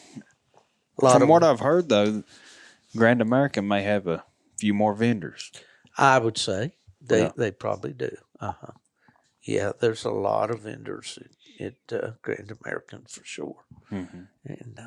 From what I've heard, though, Grand American may have a few more vendors.
I would say they probably do. Yeah, there's a lot of vendors at Grand American for sure. Mm-hmm. And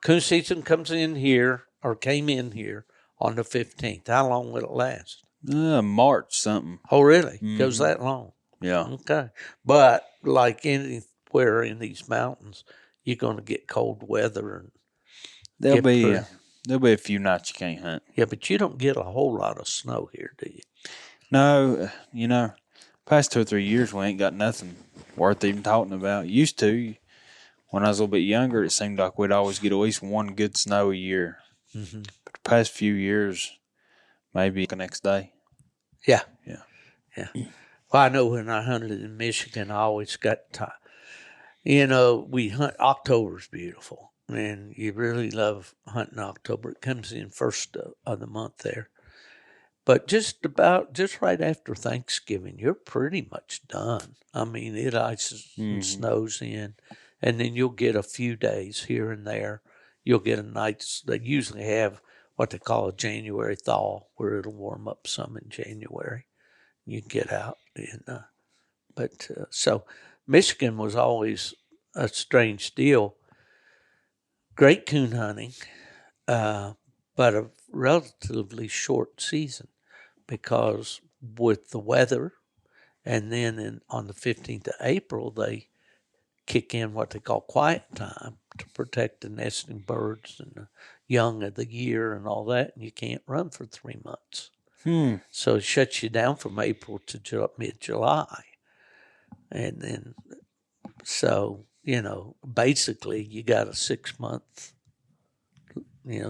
coon season came in here on the 15th. How long will it last?
March something.
Oh, really?
Mm-hmm.
Goes that long?
Yeah.
Okay. But like anywhere in these mountains, you're going to get cold weather, and
there'll be a few nights you can't hunt.
Yeah, but you don't get a whole lot of snow here, do you?
No, past 2 or 3 years we ain't got nothing worth even talking about. Used to, when I was a little bit younger, it seemed like we'd always get at least one good snow a year. Mm-hmm. But the past few years, maybe the next day.
Yeah. Well, I know when I hunted in Michigan, I always got time. We hunt. October's beautiful, and you really love hunting October. It comes in first of the month there. But just right after Thanksgiving, you're pretty much done. I mean, it ices and snows in, and then you'll get a few days here and there. You'll get a night. They usually have what they call a January thaw, where it'll warm up some in January. You can get out. So Michigan was always a strange deal. Great coon hunting, but a relatively short season, because with the weather, and then on the 15th of April, they kick in what they call quiet time to protect the nesting birds and the young of the year and all that, and you can't run for 3 months. So it shuts you down from April to mid-July. And then, so, basically you got a 6-month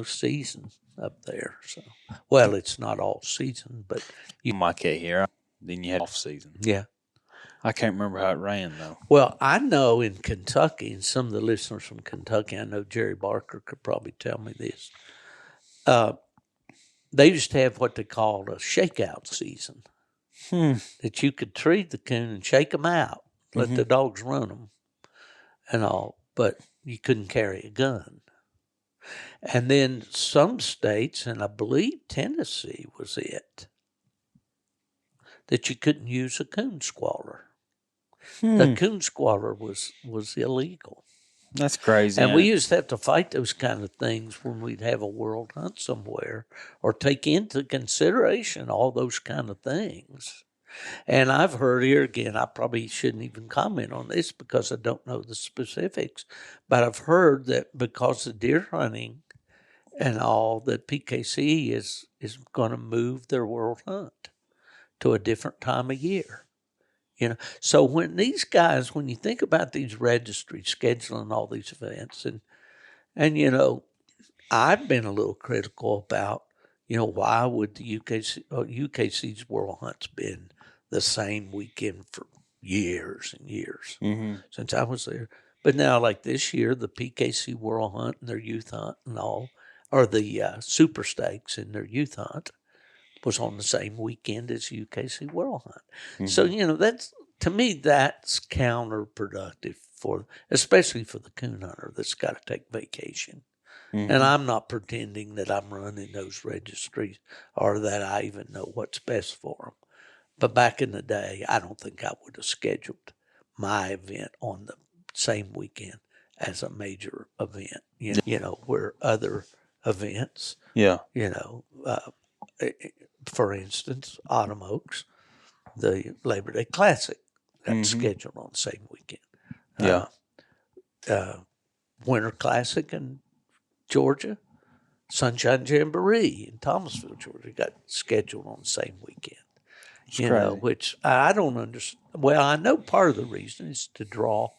season up there. So, well, it's not all season, but
My cat here. Then you had off season.
yeah.
I can't remember how it ran though.
Well, I know in Kentucky, and some of the listeners from Kentucky, I know Jerry Barker could probably tell me this. They used to have what they called a shakeout season. That you could treat the coon and shake them out, let the dogs run them and all, but you couldn't carry a gun. And then some states, and I believe Tennessee was it, that you couldn't use a coon squaller. The coon squaller was illegal.
That's crazy.
And we used to have to fight those kind of things when we'd have a world hunt somewhere or take into consideration all those kind of things. And I've heard here again, I probably shouldn't even comment on this because I don't know the specifics, but I've heard that because of deer hunting and all, that PKC is going to move their world hunt to a different time of year. So when these guys, when you think about these registries scheduling all these events, and I've been a little critical about, why would the UKC's World Hunt's been the same weekend for years and years since I was there. But now, like this year, the PKC World Hunt and their youth hunt and all, or the Super Stakes and their youth hunt was on the same weekend as UKC World Hunt. So, that's, to me, that's counterproductive especially for the coon hunter that's got to take vacation. And I'm not pretending that I'm running those registries or that I even know what's best for them. But back in the day, I don't think I would have scheduled my event on the same weekend as a major event, where other events, for instance, Autumn Oaks, the Labor Day Classic, got scheduled on the same weekend. Winter Classic in Georgia, Sunshine Jamboree in Thomasville, Georgia, got scheduled on the same weekend. Which I don't understand. Well, I know part of the reason is to draw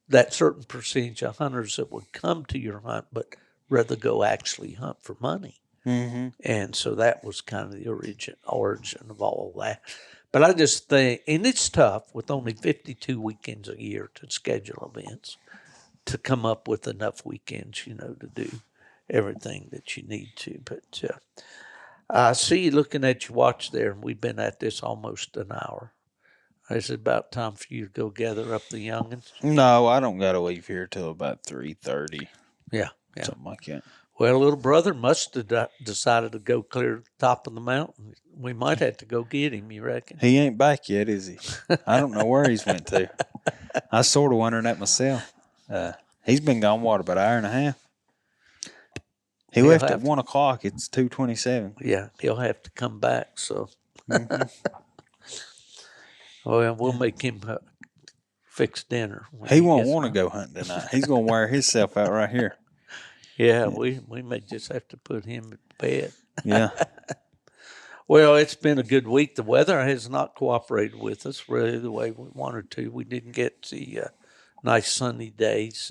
that certain percentage of hunters that would come to your hunt, but rather go actually hunt for money. And so that was kind of the origin of all that. But I just think, and it's tough with only 52 weekends a year to schedule events, to come up with enough weekends, to do everything that you need to. But I see you looking at your watch there, and we've been at this almost an hour. Is it about time for you to go gather up the youngins?
No, I don't got to leave here till about 3:30.
Yeah.
Something like that.
Well, little brother must have decided to go clear to the top of the mountain. We might have to go get him, you reckon?
He ain't back yet, is he? I don't know where he's went to. I sort of wondering that myself. He's been gone, about an hour and a half? He left at 1 o'clock. It's 2:27.
Yeah, he'll have to come back, so. Well, we'll make him fix dinner.
He won't want to go hunting tonight. He's going to wear himself out right here.
Yeah, we may just have to put him in bed.
Yeah.
Well, it's been a good week. The weather has not cooperated with us really the way we wanted to. We didn't get the nice sunny days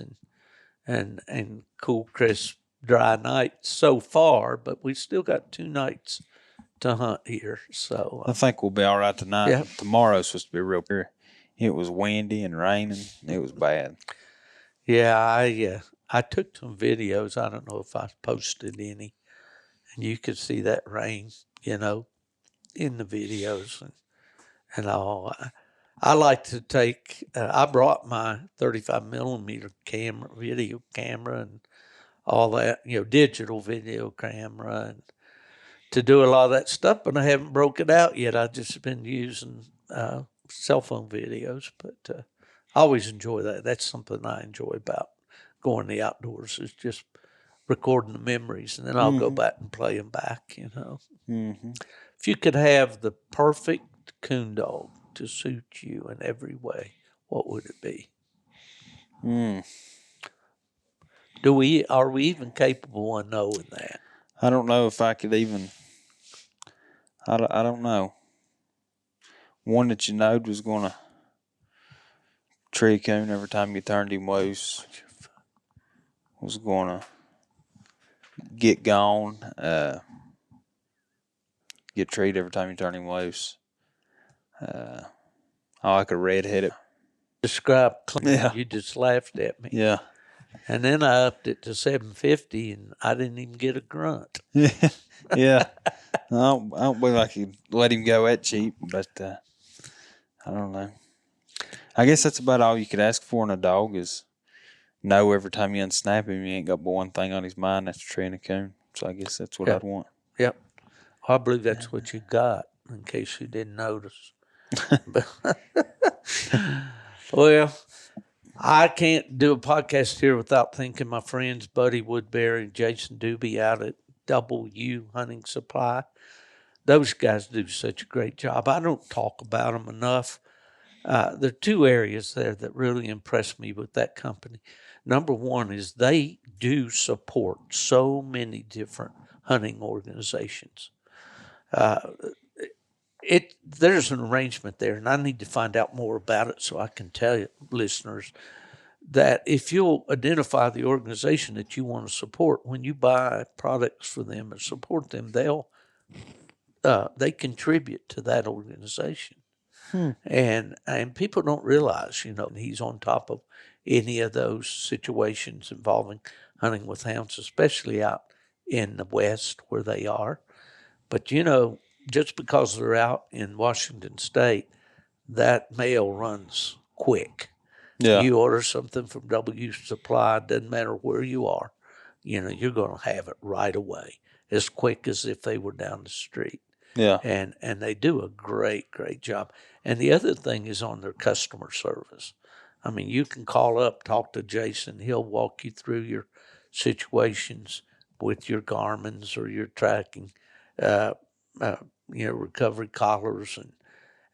and cool, crisp, dry nights so far, but we still got 2 nights to hunt here. So
I think we'll be all right tonight.
Yeah.
Tomorrow's supposed to be real clear. It was windy and raining. It was bad.
Yeah, I took some videos. I don't know if I posted any, and you could see that rain, in the videos and all. I like to take. I brought my 35 millimeter video camera, and all that, digital video camera, and to do a lot of that stuff. But I haven't broke it out yet. I've just been using cell phone videos, but I always enjoy that. That's something I enjoy about going to the outdoors, is just recording the memories, and then I'll go back and play them back, If you could have the perfect coon dog to suit you in every way, what would it be? Are we even capable of knowing that?
I don't know if I could even, I don't know. One that you knowed was going to tree coon every time you turned him loose, was going to get gone, get treated every time you turn him loose. I like a red-headed.
Describe clean.
Yeah.
You just laughed at me.
Yeah.
And then I upped it to $750, and I didn't even get a grunt.
Yeah. I don't believe I could let him go that cheap, but I don't know. I guess that's about all you could ask for in a dog is know every time you unsnap him, he ain't got but one thing on his mind, that's treeing a coon. So I guess that's what I'd want.
Yep. I believe that's what you got, in case you didn't notice. Well, I can't do a podcast here without thanking my friends Buddy Woodbury and Jason Doobie out at W Hunting Supply. Those guys do such a great job. I don't talk about them enough. There are two areas there that really impress me with that company. Number one is they do support so many different hunting organizations. There's an arrangement there, and I need to find out more about it so I can tell you, listeners, that if you'll identify the organization that you want to support, when you buy products for them and support them, they contribute to that organization. And people don't realize, he's on top of any of those situations involving hunting with hounds, especially out in the West where they are. But, just because they're out in Washington State, that mail runs quick.
Yeah.
You order something from W Supply, doesn't matter where you are, you're going to have it right away, as quick as if they were down the street.
Yeah.
And they do a great, great job. And the other thing is on their customer service. I mean, you can call up, talk to Jason. He'll walk you through your situations with your Garmin's or your tracking, recovery collars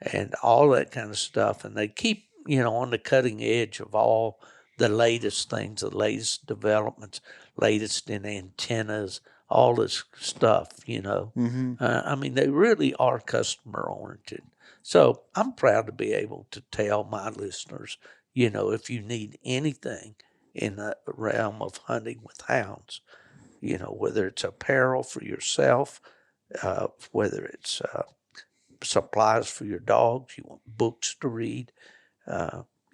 and all that kind of stuff. And they keep, on the cutting edge of all the latest things, the latest developments, latest in antennas, all this stuff,
Mm-hmm.
I mean, they really are customer oriented. So I'm proud to be able to tell my listeners, if you need anything in the realm of hunting with hounds, whether it's apparel for yourself, whether it's supplies for your dogs, you want books to read,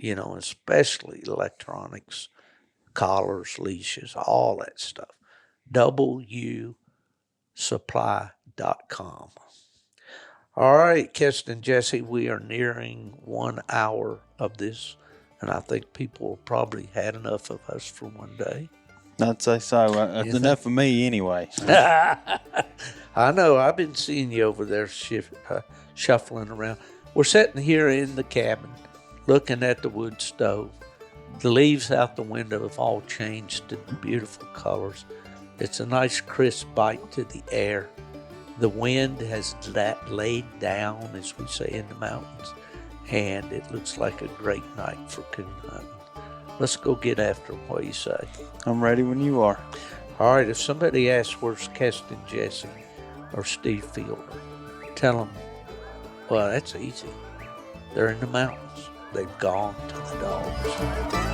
especially electronics, collars, leashes, all that stuff. WSupply.com. All right, Keston and Jesse, we are nearing 1 hour of this, and I think people have probably had enough of us for one day.
I'd say so. That's enough for me anyway.
I know. I've been seeing you over there shuffling around. We're sitting here in the cabin looking at the wood stove. The leaves out the window have all changed to beautiful colors. It's a nice crisp bite to the air. The wind has laid down, as we say in the mountains, and it looks like a great night for coon hunting. Let's go get after them. What do you say?
I'm ready when you are.
All right, if somebody asks where's Keston Jesse or Steve Fielder, tell them, well, that's easy. They're in the mountains. They've gone to the dogs.